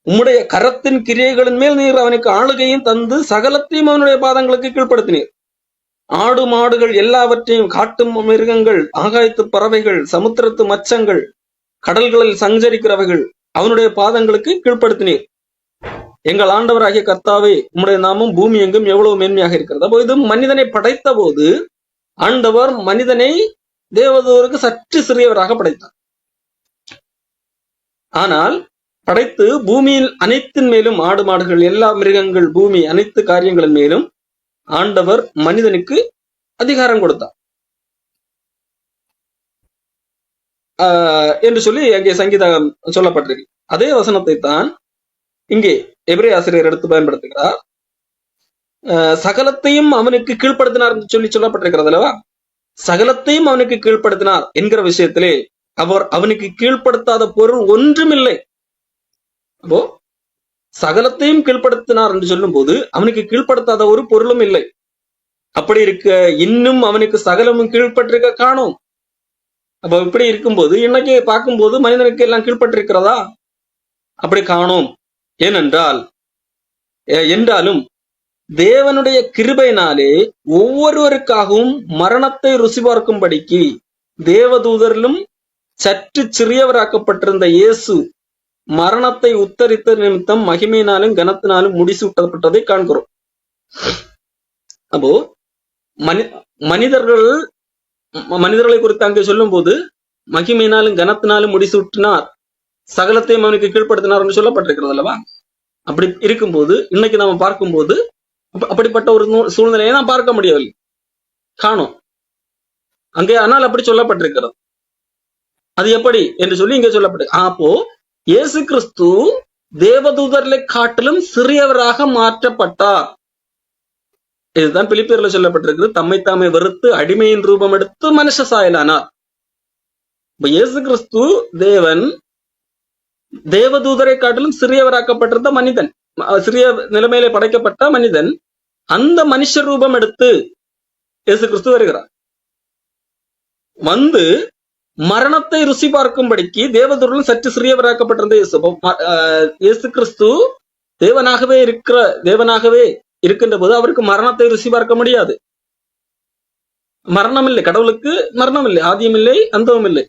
உம்முடைய கரத்தின் கிரியைகளின் மேல் நீர் அவனுக்கு ஆளுகையும் தந்து சகலத்தையும் அவனுடைய பாதங்களுக்கு கீழ்ப்படுத்தினீர். ஆடு மாடுகள் எல்லாவற்றையும், காட்டு மிருகங்கள், ஆகாயத்து பறவைகள், சமுத்திரத்து மச்சங்கள், கடல்களில் சஞ்சரிக்கிறவைகள் அவனுடைய பாதங்களுக்கு கீழ்ப்படுத்தினீர். எங்கள் ஆண்டவராகிய கர்த்தாவே, உம்முடைய நாமம் பூமி எங்கும் எவ்வளவு மேன்மையாக இருக்கிறது. அப்போ இது மனிதனை படைத்த போது ஆண்டவர் மனிதனை தேவதூதருக்கு சற்று சிறியவராக படைத்தார். ஆனால் படைத்து பூமியில் அனைத்தின் மேலும், ஆடு மாடுகள், எல்லா மிருகங்கள், பூமி அனைத்து காரியங்களின் மேலும் ஆண்டவர் மனிதனுக்கு அதிகாரம் கொடுத்தார் என்று சொல்லி அங்கே சங்கீதம் சொல்லப்பட்டிருக்கு. அதே வசனத்தை தான் இங்கே எபிரேய ஆசிரியர் எடுத்து பயன்படுத்துகிறார். சகலத்தையும் அவனுக்கு கீழ்ப்படுத்தினார் என்று சொல்லி சொல்லப்பட்டிருக்கிறது அல்லவா? சகலத்தையும் அவனுக்கு கீழ்ப்படுத்தினார் என்கிற விஷயத்திலே அவனுக்கு கீழ்ப்படுத்தாத பொருள் ஒன்றுமில்லை. அப்போ சகலத்தையும் கீழ்ப்படுத்தினார் என்று சொல்லும் போது அவனுக்கு கீழ்ப்படுத்தாத ஒரு பொருளும் இல்லை. அப்படி இருக்க இன்னும் அவனுக்கு சகலமும் கீழ்பட்டிருக்க காணோம். அப்ப இப்படி இருக்கும்போது இன்னைக்கு பார்க்கும்போது மனிதனுக்கு எல்லாம் கீழ்பட்டிருக்கிறதா? அப்படி காணோம். என்றாலும் தேவனுடைய கிருபையினாலே ஒவ்வொருவருக்காகவும் மரணத்தை ருசி பார்க்கும்படிக்கு தேவதூதரிலும் சற்று சிறியவராக்கப்பட்டிருந்த இயேசு மரணத்தை உத்தரித்த நிமித்தம் மகிமையினாலும் கனத்தினாலும் முடிசூட்டப்பட்டதை காண்கிறோம். அப்போ மனிதர்களை குறித்து அங்கே சொல்லும் போது மகிமையினாலும் கனத்தினாலும் முடிசூட்டினார், சகலத்தையும் அவனுக்கு கீழ்ப்படுத்தினார் என்று சொல்லப்பட்டிருக்கிறது அல்லவா? அப்படி இருக்கும்போது இன்னைக்கு நாம பார்க்கும்போது அப்படிப்பட்ட ஒரு சூழ்நிலையை நாம் பார்க்க முடியவில்லை, காணோம் அங்கே. ஆனால் அப்படி சொல்லப்பட்டிருக்கிறது. அது எப்படி என்று சொல்லி இங்கே சொல்லப்பட்டு, அப்போ இயேசு கிறிஸ்து தேவதூதர்களை காட்டிலும் சிறியவராக மாற்றப்பட்டார். இதுதான் பிலிப்பியர்ல சொல்லப்பட்டிருக்கிறது. தம்மை தாமே வெறுத்து அடிமையின் ரூபம் எடுத்து மனுஷ சாயலானார். இயேசு கிறிஸ்து தேவன் தேவதூதரை காட்டிலும் சிறியவராக்கப்பட்டிருந்த மனிதன், சிறிய நிலைமையில படைக்கப்பட்ட மனிதன். அந்த மனுஷ ரூபம் எடுத்து இயேசு கிறிஸ்து வருகிறார். வந்து மரணத்தை ருசி பார்க்கும்படிக்கு தேவதூதரிலும் சற்று சிறியவராக்கப்பட்டிருந்த இயேசு கிறிஸ்து தேவனாகவே இருக்கின்ற போது அவருக்கு மரணத்தை ருசி பார்க்க முடியாது. மரணம் இல்லை, கடவுளுக்கு மரணம் இல்லை, ஆதியும் இல்லை, அந்தமும் இல்லை.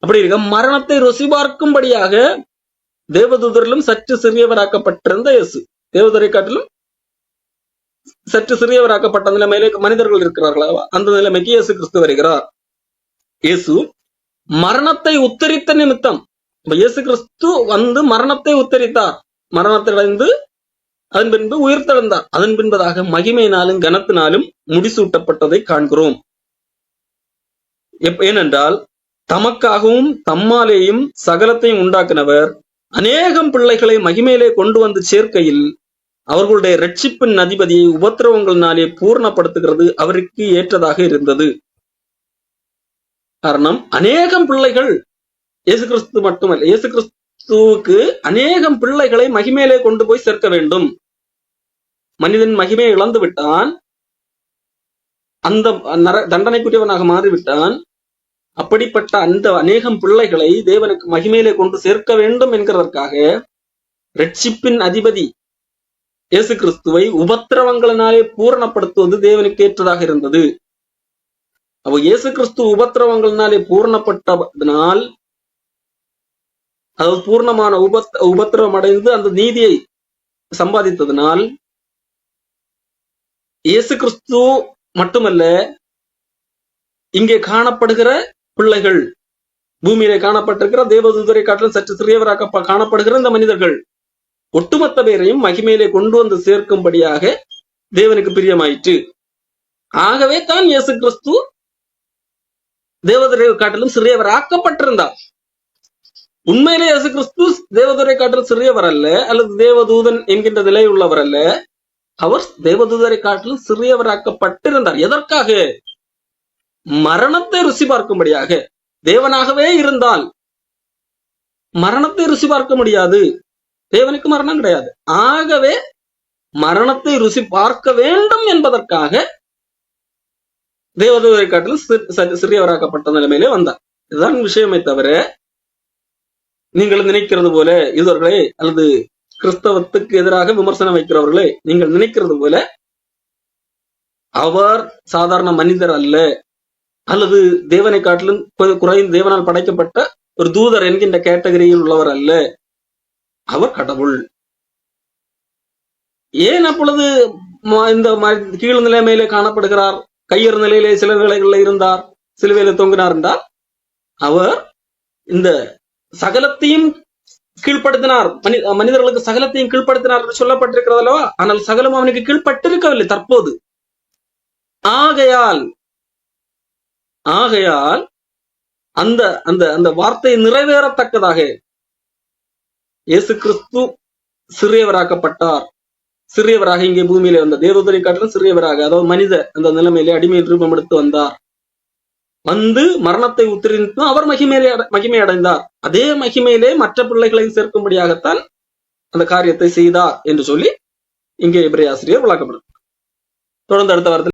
அப்படி இருக்க மரணத்தை ருசி பார்க்கும்படியாக தேவதூதரிலும் சற்று சிறியவராக்கப்பட்டிருந்த இயேசு, தேவதூதரை காட்டிலும் சற்று சிறியவராக்கப்பட்ட நிலைமையிலே மனிதர்கள் இருக்கிறார்களா, அந்த நிலைமைக்கு இயேசு கிறிஸ்து வருகிறார். இயேசு மரணத்தை உத்தரித்த நிமித்தம், இயேசு கிறிஸ்து வந்து மரணத்தை உத்தரித்தார். மரணத்தை அடைந்து அதன் பின்பு உயிர்த்தெழுந்தார். அதன் பின்பதாக மகிமையினாலும் கனத்தினாலும் முடிசூட்டப்பட்டதை காண்கிறோம். ஏனென்றால் தமக்காகவும் தம்மாலேயும் சகலத்தையும் உண்டாக்கினவர் அநேகம் பிள்ளைகளை மகிமையிலே கொண்டு வந்து சேர்க்கையில் அவர்களுடைய இரட்சிப்பின் அதிபதியை உபத்திரவங்களினாலே பூர்ணப்படுத்துகிறது அவருக்கு ஏற்றதாக இருந்தது. காரணம், அநேகம் பிள்ளைகள், இயேசு கிறிஸ்து மட்டுமல்ல, இயேசு கிறிஸ்துவுக்கு அநேகம் பிள்ளைகளை மகிமையிலே கொண்டு போய் சேர்க்க வேண்டும். மனிதன் மகிமையை இழந்து விட்டான், அந்த தண்டனைக்குரியவனாக மாறிவிட்டான். அப்படிப்பட்ட அந்த அநேகம் பிள்ளைகளை தேவனுக்கு மகிமையிலே கொண்டு சேர்க்க வேண்டும் என்கிறதற்காக இரட்சிப்பின் அதிபதி இயேசு கிறிஸ்துவை உபத்திரவங்களினாலே பூரணப்படுத்துவது தேவனுக்கு ஏற்றதாக இருந்தது. அப்போ இயேசு கிறிஸ்து உபத்திரவங்களினாலே பூரணப்பட்டதனால், அதாவது பூர்ணமான உபத்திரவம் அடைந்து அந்த நீதியை சம்பாதித்ததனால், இயேசு கிறிஸ்து மட்டுமல்ல, இங்கே காணப்படுகிற பிள்ளைகள், பூமியிலே காணப்பட்டிருக்கிற தேவதூதரை காட்டிலும் சற்று சிறியவராக காணப்படுகிற இந்த மனிதர்கள் ஒட்டுமொத்த பேரையும் மகிமையிலே கொண்டு வந்து சேர்க்கும்படியாக தேவனுக்கு பிரியமாயிற்று. ஆகவே தான் இயேசு கிறிஸ்து தேவதூரை காட்டிலும் சிறியவர் ஆக்கப்பட்டிருந்தார். உண்மையிலே இயேசு கிறிஸ்து தேவதூரை காட்டிலும் சிறியவர் அல்ல, அல்லது தேவதூதன் என்கின்ற நிலை உள்ளவர் அல்ல. அவர் தேவதூதரை காட்டிலும் சிறியவராக்கப்பட்டிருந்தார். எதற்காக? மரணத்தை ருசி பார்க்கும்படியாக. தேவனாகவே இருந்தால் மரணத்தை ருசி பார்க்க முடியாது. தேவனுக்கு மரணம் கிடையாது. ஆகவே மரணத்தை ருசி பார்க்க வேண்டும் என்பதற்காக தேவதூதரை காட்டிலும் சிறியவராக்கப்பட்ட நிலைமையிலே வந்தார். இதுதான் விஷயமே தவிர, நீங்கள் நினைக்கிறது போல யூதர்களே, அல்லது கிறிஸ்தவத்துக்கு எதிராக விமர்சனம் வைக்கிறவர்களே, நீங்கள் நினைக்கிறது போல அவர் சாதாரண மனிதர் அல்ல, அல்லது தேவனை காட்டிலும் குறைந்த தேவனால் படைக்கப்பட்ட ஒரு தூதர் என்கின்ற கேட்டகரியில் உள்ளவர் அல்ல. அவர் கடவுள். ஏன் அப்பொழுது இந்த கீழ் நிலைமையிலே காணப்படுகிறார்? கையறு நிலையிலே சில நிலைகளில் இருந்தார், சிலுவையில தொங்கினார் என்றால், அவர் இந்த சகலத்தையும் கீழ்ப்படுத்தினார். மனிதர்களுக்கு சகலத்தையும் கீழ்ப்படுத்தினார் என்று சொல்லப்பட்டிருக்கிறது அல்லவா? ஆனால் சகலம் அவனுக்கு கீழ்பட்டிருக்கவில்லை தற்போது. ஆகையால் அந்த அந்த அந்த வார்த்தை நிறைவேறத்தக்கதாக இயேசு கிறிஸ்து சிறியவராக்கப்பட்டார். சிறியவராக இங்கே பூமியிலே வந்த தேவதூதரை காட்டிலும் சிறியவராக, அதாவது மனித அந்த நிலைமையிலே அடிமையின் ரூபம் எடுத்து வந்தார். வந்து மரணத்தை உத்திரித்து அவர் மகிமை அடைந்தார். அதே மகிமையிலே மற்ற பிள்ளைகளை சேர்க்கும்படியாகத்தான் அந்த காரியத்தை செய்தார் என்று சொல்லி இங்கே எபிரேய ஆசிரியர் விளக்கப்படுகிறார். தொடர்ந்து அடுத்த வாரத்தில்